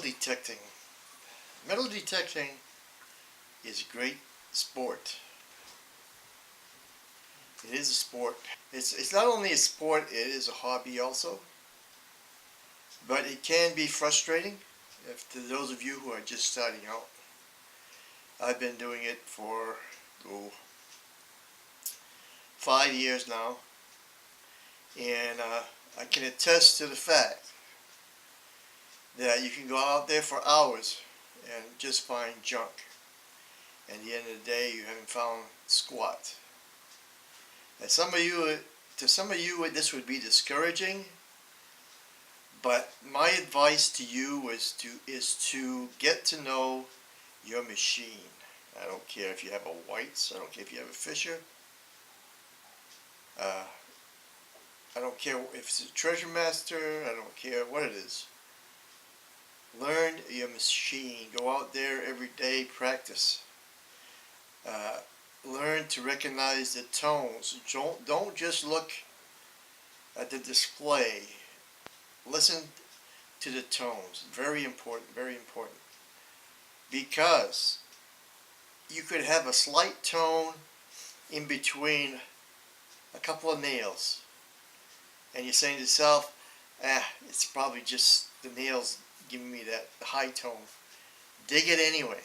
detecting. Metal detecting is a great sport. It is a sport. It's not only a sport, it is a hobby also. But it can be frustrating if to those of you who are just starting out. I've been doing it for 5 years now, and I can attest to the fact that you can go out there for hours and just find junk. And at the end of the day, you haven't found squat. And to some of you, this would be discouraging. But my advice to you is to get to know your machine. I don't care if you have a White's. I don't care if you have a Fisher. I don't care if it's a Treasure Master. I don't care what it is. Learn your machine. Go out there every day. Practice. Learn to recognize the tones. Don't just look at the display. Listen to the tones. Very important. Very important. Because you could have a slight tone in between a couple of nails, and you're saying to yourself, it's probably just the nails giving me that high tone. Dig it anyway.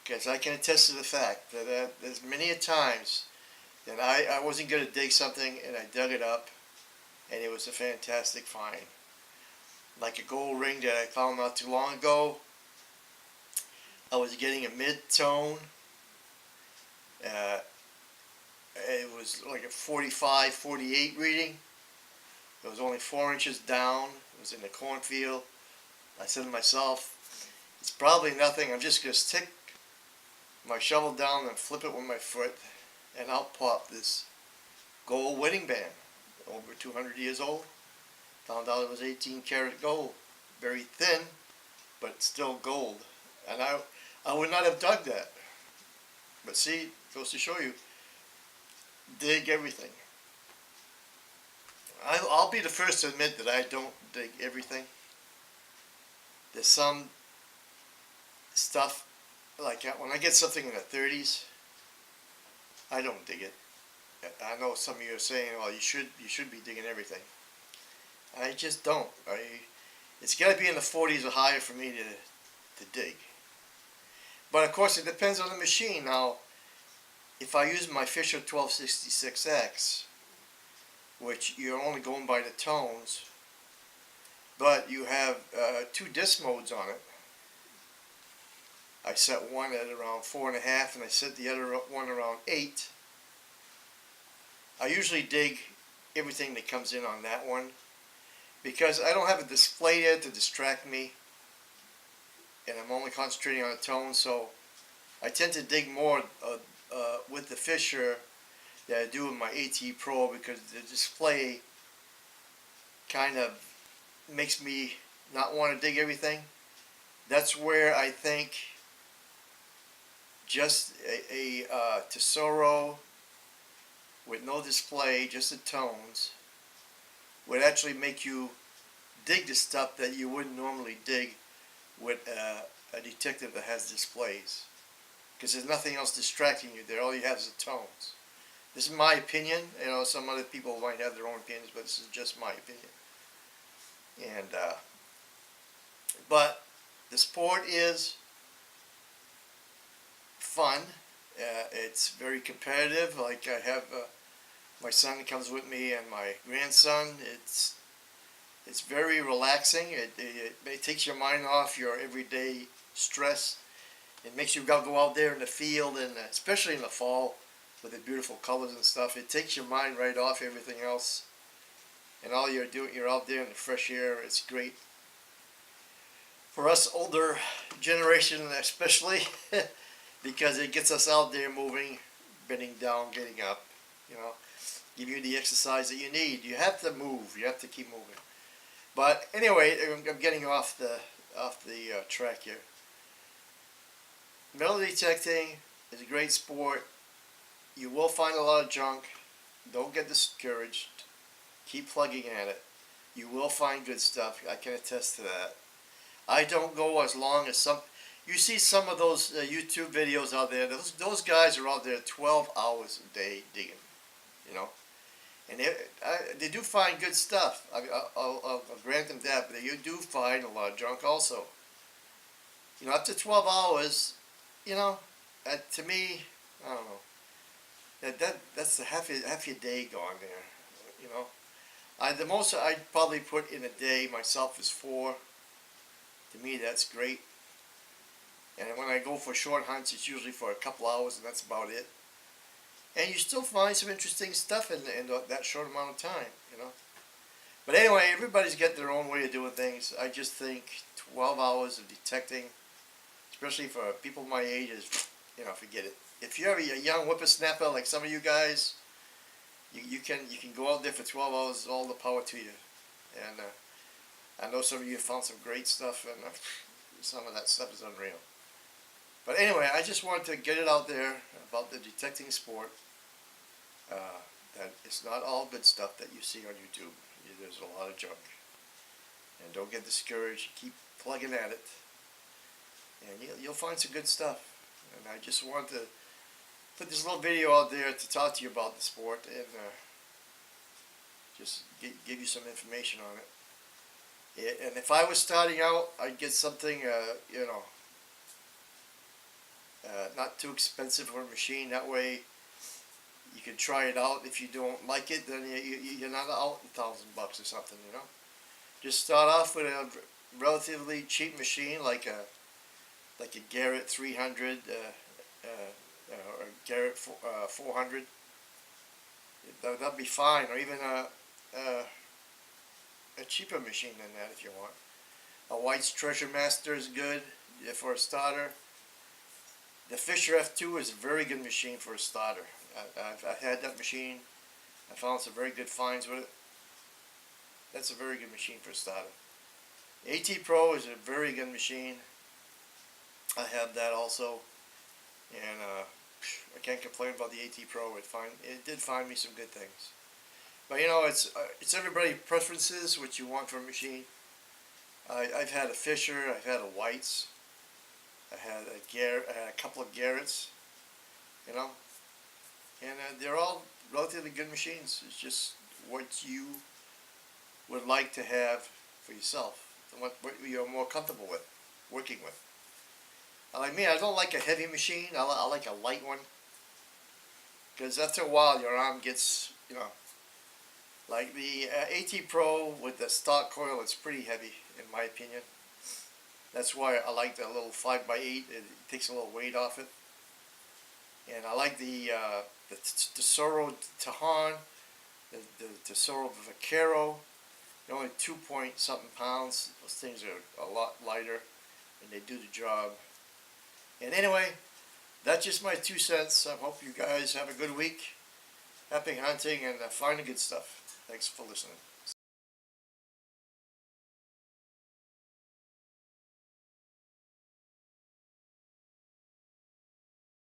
Because I can attest to the fact that there's many a times that I wasn't going to dig something and I dug it up and it was a fantastic find. Like a gold ring that I found not too long ago. I was getting a mid-tone. It was like a 45, 48 reading. It was only 4 inches down. It was in the cornfield. I said to myself, it's probably nothing. I'm just going to stick my shovel down and flip it with my foot, and out popped this gold wedding band, over 200 years old. Found out it was 18 karat gold, very thin, but still gold. And I would not have dug that. But see, goes to show you, dig everything. I'll be the first to admit that I don't dig everything. There's some stuff, like when I get something in the 30s, I don't dig it. I know some of you are saying, well, you should be digging everything. I just don't. It's got to be in the 40s or higher for me to dig. But of course, it depends on the machine. Now, if I use my Fisher 1266X, which you're only going by the tones, but you have 2 disc modes on it. I set one at around 4.5 and I set the other one around 8. I usually dig everything that comes in on that one because I don't have a display there to distract me, and I'm only concentrating on the tone, so I tend to dig more with the Fisher than I do with my AT Pro, because the display kind of makes me not want to dig everything. That's where I think just a Tesoro with no display, just the tones, would actually make you dig the stuff that you wouldn't normally dig with a detective that has displays, because there's nothing else distracting you there. All you have is the tones. This is my opinion. You know, some other people might have their own opinions, but this is just my opinion. And but the sport is fun. It's very competitive. Like I have my son comes with me and my grandson. It's very relaxing. It takes your mind off your everyday stress. It makes you go out there in the field, and especially in the fall with the beautiful colors and stuff. It takes your mind right off everything else, and all you're doing, you're out there in the fresh air. It's great. For us older generation especially, because it gets us out there moving, bending down, getting up, you know, give you the exercise that you need. You have to move. You have to keep moving. But anyway, I'm getting off the track here. Metal detecting is a great sport. You will find a lot of junk. Don't get discouraged. Keep plugging at it. You will find good stuff. I can attest to that. I don't go as long as some. You see some of those YouTube videos out there. Those guys are out there 12 hours a day digging, you know, and they do find good stuff. I'll grant them that, but they do find a lot of junk also. You know, up to 12 hours, you know, to me, I don't know. That's the half your day gone there, you know. The most I'd probably put in a day myself is 4. To me, that's great. And when I go for short hunts, it's usually for a couple hours, and that's about it. And you still find some interesting stuff in that short amount of time, you know. But anyway, everybody's got their own way of doing things. I just think 12 hours of detecting, especially for people my age, is, you know, forget it. If you're a young whippersnapper like some of you guys, you can go out there for 12 hours. All the power to you. And I know some of you found some great stuff, and some of that stuff is unreal. But anyway, I just wanted to get it out there about the detecting sport. That it's not all good stuff that you see on YouTube. There's a lot of junk. And don't get discouraged. Keep plugging at it. And you'll find some good stuff. And I just wanted to put this little video out there to talk to you about the sport and just give you some information on it. And if I was starting out, I'd get something, you know, not too expensive for a machine. That way you can try it out. If you don't like it, then you're not out $1,000 or something, you know. Just start off with a relatively cheap machine like a Garrett 300 or a Garrett 400. That'd be fine, or even a cheaper machine than that if you want. A White's Treasure Master is good for a starter. The Fisher F2 is a very good machine for a starter. I've had that machine. I found some very good finds with it. That's a very good machine for a starter. AT Pro is a very good machine. I have that also, and I can't complain about the AT Pro. It did find me some good things. But you know, it's everybody's preferences, what you want from a machine. I've had a Fisher, I've had a White's, I had a couple of Garrett's, you know, and they're all relatively good machines. It's just what you would like to have for yourself, and what you're more comfortable with, working with. Like me, I don't like a heavy machine. I like a light one, because after a while your arm gets, you know, like the AT Pro with the stock coil. It's pretty heavy in my opinion. That's why I like the little 5x8. It takes a little weight off it. And I like the Tesoro Tahan, the Tesoro Vaquero. They're only 2-point-something pounds. Those things are a lot lighter, and they do the job. And anyway, that's just my 2 cents. I hope you guys have a good week. Happy hunting and finding good stuff. Thanks for listening.